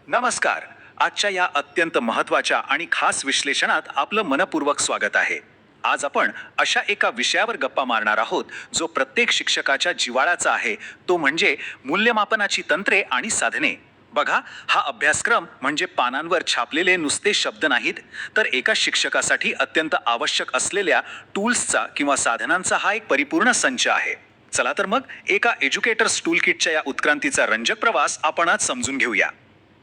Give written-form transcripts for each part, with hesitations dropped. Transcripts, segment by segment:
नमस्कार. आजच्या या अत्यंत महत्त्वाच्या आणि खास विश्लेषणात आपलं मनपूर्वक स्वागत आहे. आज आपण अशा एका विषयावर गप्पा मारणार आहोत जो प्रत्येक शिक्षकाच्या जिव्हाळ्याचा आहे, तो म्हणजे मूल्यमापनाची तंत्रे आणि साधने. बघा, हा अभ्यासक्रम म्हणजे पानांवर छापलेले नुसते शब्द नाहीत, तर एका शिक्षकासाठी अत्यंत आवश्यक असलेल्या टूल्सचा किंवा साधनांचा हा एक परिपूर्ण संच आहे. चला तर मग एका एज्युकेटर्स टूल किटच्या या उत्क्रांतीचा रंजक प्रवास आपण आज समजून घेऊया.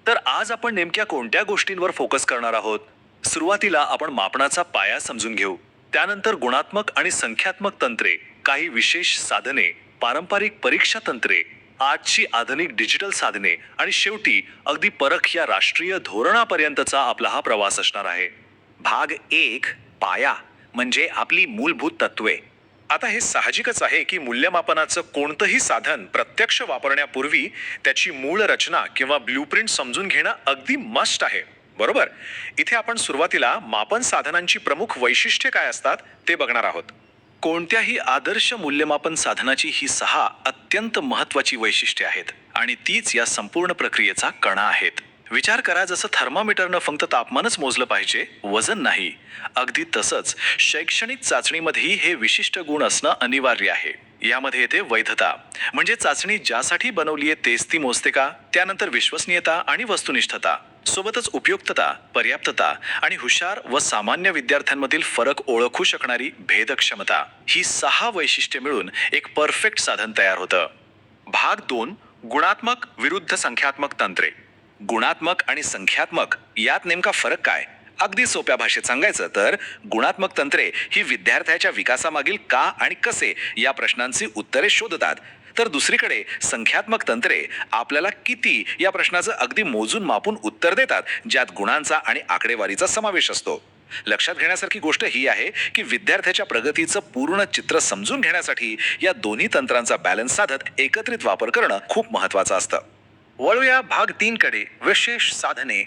तर आज आपण नेमक्या कोणत्या गोष्टींवर फोकस करणार आहोत? सुरुवातीला आपण मापनाचा पाया समजून घेऊ. त्यानंतर गुणात्मक आणि संख्यात्मक तंत्रे, काही विशेष साधने, पारंपरिक परीक्षा तंत्रे, आजची आधुनिक डिजिटल साधने आणि शेवटी अगदी परख या राष्ट्रीय धोरणापर्यंतचा आपला हा प्रवास असणार आहे. भाग एक, पाया म्हणजे आपली मूलभूत तत्वे. आता हे साहजिकच आहे की मूल्यमापनाचं कोणतंही साधन प्रत्यक्ष वापरण्यापूर्वी त्याची मूळ रचना किंवा ब्ल्यूप्रिंट समजून घेणं अगदी मस्ट आहे, बरोबर? इथे आपण सुरुवातीला मापन साधनांची प्रमुख वैशिष्ट्ये काय असतात ते बघणार आहोत. कोणत्याही आदर्श मूल्यमापन साधनाची ही 6 अत्यंत महत्त्वाची वैशिष्ट्ये आहेत आणि तीच या संपूर्ण प्रक्रियेचा कणा आहेत. विचार करा, जसं थर्मामीटरनं फक्त तापमानच मोजलं पाहिजे, वजन नाही. अगदी तसंच शैक्षणिक चाचणीमध्येही हे विशिष्ट गुण असणं अनिवार्य आहे. यामध्ये येते वैधता, म्हणजे चाचणी ज्यासाठी बनवली आहे तेच ती मोजते का? त्यानंतर विश्वसनीयता आणि वस्तुनिष्ठता, सोबतच उपयुक्तता, पर्याप्तता आणि हुशार व सामान्य विद्यार्थ्यांमधील फरक ओळखू शकणारी भेदक्षमता, ही 6 वैशिष्ट्ये मिळून एक परफेक्ट साधन तयार होतं. भाग 2, गुणात्मक विरुद्ध संख्यात्मक तंत्रे. गुणात्मक आणि संख्यात्मक यात नेमका फरक काय? अगदी सोप्या भाषेत सांगायचं तर गुणात्मक तंत्रे ही विद्यार्थ्याच्या विकासामागील का आणि कसे या प्रश्नांची उत्तरे शोधतात, तर दुसरीकडे संख्यात्मक तंत्रे आपल्याला किती या प्रश्नाचं अगदी मोजून मापून उत्तर देतात, ज्यात गुणांचा आणि आकडेवारीचा समावेश असतो. लक्षात घेण्यासारखी गोष्ट ही आहे की विद्यार्थ्याच्या प्रगतीचं पूर्ण चित्र समजून घेण्यासाठी या दोन्ही तंत्रांचा बॅलन्स साधत एकत्रित वापर करणं खूप महत्त्वाचं असतं. वळूया भाग 3 कडे, विशेष साधने.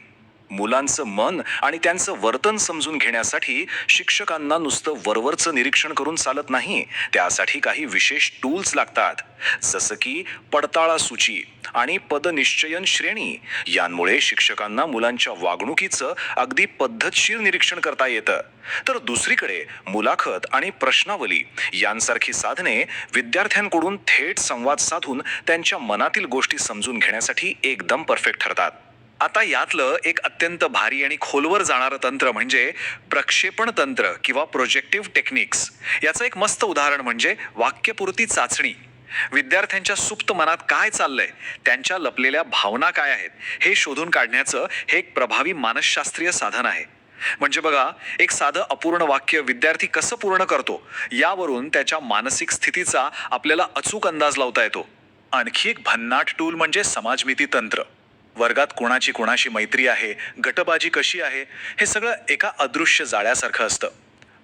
मुलांचं मन आणि त्यांचं वर्तन समजून घेण्यासाठी शिक्षकांना नुसतं वरवरचं निरीक्षण करून चालत नाही. त्यासाठी काही विशेष टूल्स लागतात, जसं की पडताळा सूची आणि पदनिश्चयन श्रेणी. यांमुळे शिक्षकांना मुलांच्या वागणुकीचं अगदी पद्धतशीर निरीक्षण करता येतं. तर दुसरीकडे मुलाखत आणि प्रश्नावली यांसारखी साधने विद्यार्थ्यांकडून थेट संवाद साधून त्यांच्या मनातील गोष्टी समजून घेण्यासाठी एकदम परफेक्ट ठरतात. आता यातलं एक अत्यंत भारी आणि खोलवर जाणारं तंत्र म्हणजे प्रक्षेपण तंत्र किंवा प्रोजेक्टिव्ह टेक्निक्स. याचं एक मस्त उदाहरण म्हणजे वाक्यपूर्ती चाचणी. विद्यार्थ्यांच्या सुप्त मनात काय चाललंय, त्यांच्या लपलेल्या भावना काय आहेत, हे शोधून काढण्याचं हे एक प्रभावी मानसशास्त्रीय साधन आहे. म्हणजे बघा, एक साधं अपूर्ण वाक्य विद्यार्थी कसं पूर्ण करतो यावरून त्याच्या मानसिक स्थितीचा आपल्याला अचूक अंदाज लावता येतो. आणखी एक भन्नाट टूल म्हणजे समाजमिती तंत्र. वर्गात कोणाची कोणाशी मैत्री आहे, गटबाजी कशी आहे, हे सगळं एका अदृश्य जाळ्यासारखं असतं.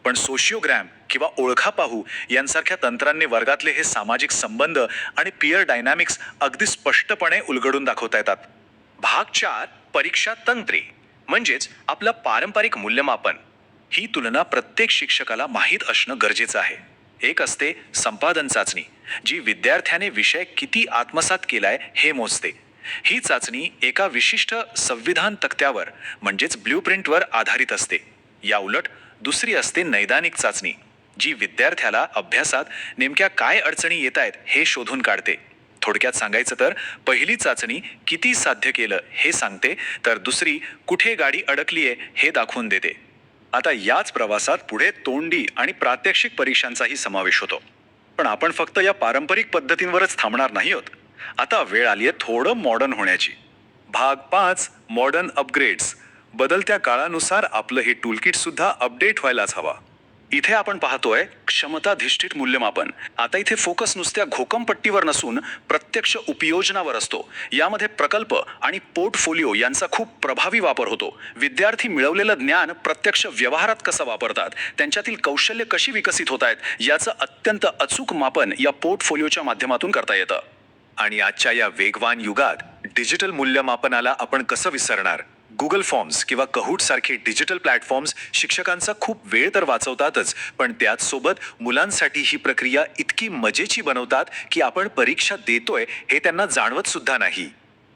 पण सोशिओग्रॅम किंवा ओळखा पाहू यांसारख्या तंत्रांनी वर्गातले हे सामाजिक संबंध आणि पियर डायनॅमिक्स अगदी स्पष्टपणे उलगडून दाखवता येतात. भाग 4, परीक्षा तंत्रे म्हणजेच आपलं पारंपरिक मूल्यमापन. ही तुलना प्रत्येक शिक्षकाला माहीत असणं गरजेचं आहे. एक असते संपादन चाचणी, जी विद्यार्थ्याने विषय किती आत्मसात केलाय हे मोजते. ही चाचणी एका विशिष्ट संविधान तक्त्यावर म्हणजेच ब्ल्यूप्रिंटवर आधारित असते. या उलट दुसरी असते नैदानिक चाचणी, जी विद्यार्थ्याला अभ्यासात नेमक्या काय अडचणी येत आहेत हे शोधून काढते. थोडक्यात सांगायचं तर पहिली चाचणी किती साध्य केलं हे सांगते, तर दुसरी कुठे गाडी अडकलीये हे दाखवून देते. आता याच प्रवासात पुढे तोंडी आणि प्रात्यक्षिक परीक्षांचाही समावेश होतो. पण आपण फक्त या पारंपरिक पद्धतींवरच थांबणार नाही आहोत. आता वेळ आली आहे थोडं मॉडर्न होण्याची. भाग 5, मॉडर्न अपग्रेड्स. बदलत्या काळानुसार आपलं हे टूलकिट सुद्धा अपडेट व्हायलाच हवा. इथे आपण पाहतोय क्षमताधिष्ठित मूल्यमापन. आता इथे फोकस नुसत्या घोकमपट्टीवर नसून प्रत्यक्ष उपयोजनावर असतो. यामध्ये प्रकल्प आणि पोर्टफोलिओ यांचा खूप प्रभावी वापर होतो. विद्यार्थी मिळवलेलं ज्ञान प्रत्यक्ष व्यवहारात कसं वापरतात, त्यांच्यातील कौशल्य कशी विकसित होत आहेत याचं अत्यंत अचूक मापन या पोर्टफोलिओच्या माध्यमातून करता येतं. आणि आजच्या या वेगवान युगात डिजिटल मूल्यमापनाला आपण कसं विसरणार? गुगल फॉर्म्स किंवा कहूट सारखे डिजिटल प्लॅटफॉर्म्स शिक्षकांचा खूप वेळ तर वाचवतातच, पण त्याचसोबत मुलांसाठी ही प्रक्रिया इतकी मजेची बनवतात की आपण परीक्षा देतोय हे त्यांना जाणवत सुद्धा नाही.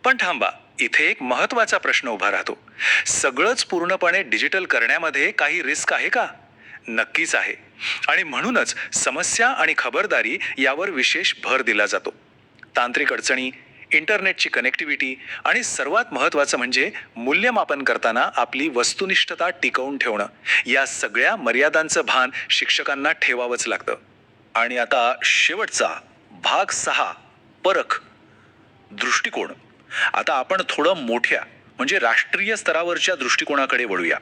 पण थांबा, इथे एक महत्वाचा प्रश्न उभा राहतो. सगळंच पूर्णपणे डिजिटल करण्यामध्ये काही रिस्क आहे का? नक्कीच आहे. आणि म्हणूनच समस्या आणि खबरदारी यावर विशेष भर दिला जातो. तांत्रिक अडचणी, इंटरनेटची कनेक्टिव्हिटी आणि सर्वात महत्त्वाचं म्हणजे मूल्यमापन करताना आपली वस्तुनिष्ठता टिकवून ठेवणं, या सगळ्या मर्यादांचं भान शिक्षकांना ठेवावंच लागतं. आणि आता शेवटचा भाग 6, परख, दृष्टिकोन. आता आपण थोडं मोठ्या म्हणजे राष्ट्रीय स्तरावरच्या दृष्टिकोनाकडे वळूया.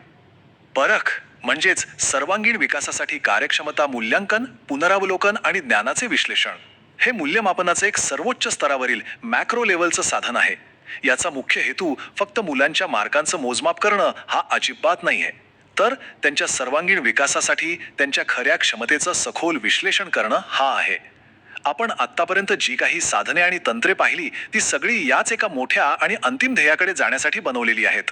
परख म्हणजेच सर्वांगीण विकासासाठी कार्यक्षमता मूल्यांकन, पुनरावलोकन आणि ज्ञानाचे विश्लेषण. हे मूल्यमापनाचे एक सर्वोच्च स्तरावरील मॅक्रो लेव्हलचं साधन आहे. याचा मुख्य हेतू फक्त मुलांच्या मार्कांचं मोजमाप करणं हा अजिबात नाही आहे, तर त्यांच्या सर्वांगीण विकासासाठी त्यांच्या खऱ्या क्षमतेचं सखोल विश्लेषण करणं हा आहे. आपण आत्तापर्यंत जी काही साधने आणि तंत्रे पाहिली ती सगळी याच एका मोठ्या आणि अंतिम ध्येयाकडे जाण्यासाठी बनवलेली आहेत.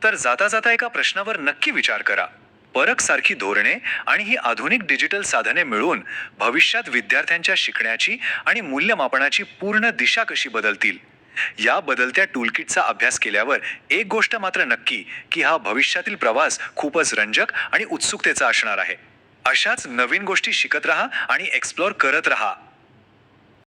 तर जाता जाता एका प्रश्नावर नक्की विचार करा. परख सारखी धोरणे आणि ही आधुनिक डिजिटल साधने मिळून भविष्यात विद्यार्थ्यांच्या शिकण्याची आणि मूल्यमापनाची पूर्ण दिशा कशी बदलतील? या बदलत्या टूलकिटचा अभ्यास केल्यावर एक गोष्ट मात्र नक्की, की हा भविष्यातील प्रवास खूपच रंजक आणि उत्सुकतेचा असणार आहे. अशाच नवीन गोष्टी शिकत राहा आणि एक्सप्लोर करत राहा.